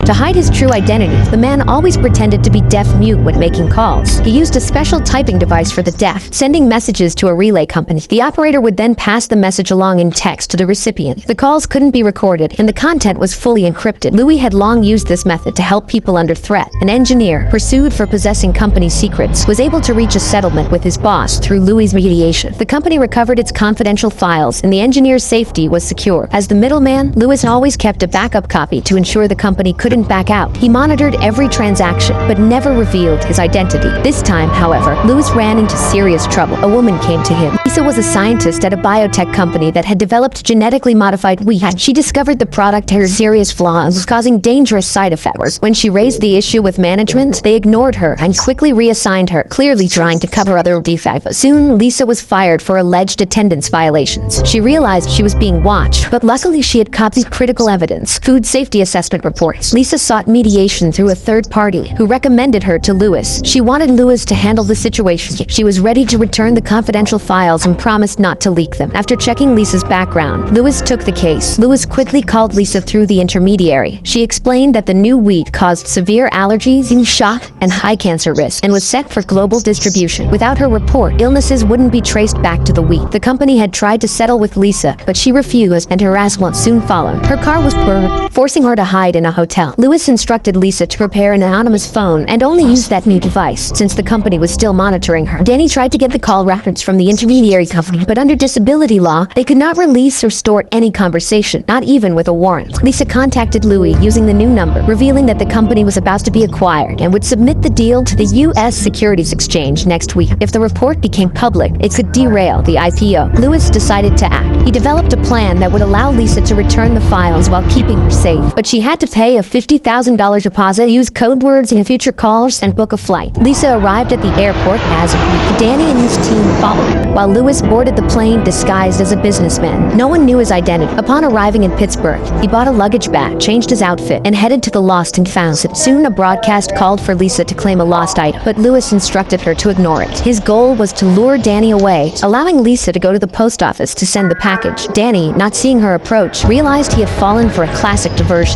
To hide his true identity, the man always pretended to be deaf-mute when making calls. He used a special typing device for the deaf, sending messages to a relay company. The operator would then pass the message along in text to the recipient. The calls couldn't be recorded, and the content was fully encrypted. Louis had long used this method to help people under threat. An engineer, pursued for possessing company secrets, was able to reach a settlement with his boss through Louis' mediation. The company recovered its confidential files, and the engineer's safety was secure. As the middleman, Louis always kept a backup copy to ensure the company couldn't back out. He monitored every transaction, but never revealed his identity. This time, however, Louis ran into serious trouble. A woman came to him. Lisa was a scientist at a biotech company that had developed genetically modified wheat. She discovered the product had serious flaws, causing dangerous side effects. When she raised the issue with management, they ignored her and quickly reassigned her, clearly trying to cover other defects. Soon, Lisa was fired for alleged attendance violations. She realized she was being watched, but luckily she had copied critical evidence, food safety assessment reports. Lisa sought mediation through a third party who recommended her to Louis. She wanted Louis to handle the situation. She was ready to return the confidential files and promised not to leak them. After checking Lisa's background, Louis took the case. Louis quickly called Lisa through the intermediary. She explained that the new wheat caused severe allergies, shock, and high cancer risk, and was set for global distribution. Without her report, illnesses wouldn't be traced back to the wheat. The company had tried to settle with Lisa, but she refused, and harassment soon followed. Her car was burned, forcing her to hide in a hotel. Louis instructed Lisa to prepare an anonymous phone and only use that new device, since the company was still monitoring her. Danny tried to get the call records from the intermediary company, but under disability law, they could not release or store any conversation, not even with a warrant. Lisa contacted Louis using the new number, revealing that the company was about to be acquired and would submit the deal to the U.S. Securities Exchange next week. If the report became public, it could derail the IPO. Louis decided to act. He developed a plan that would allow Lisa to return the files while keeping her safe, but she had to pay a $50,000 deposit, use code words in future calls, and book a flight. Lisa arrived at the airport as agreed. Danny and his team followed her, while Louis boarded the plane disguised as a businessman. No one knew his identity. Upon arriving in Pittsburgh, he bought a luggage bag, changed his outfit, and headed to the lost and found. Soon, a broadcast called for Lisa to claim a lost item, but Louis instructed her to ignore it. His goal was to lure Danny away, allowing Lisa to go to the post office to send the package. Danny, not seeing her approach, realized he had fallen for a classic diversion.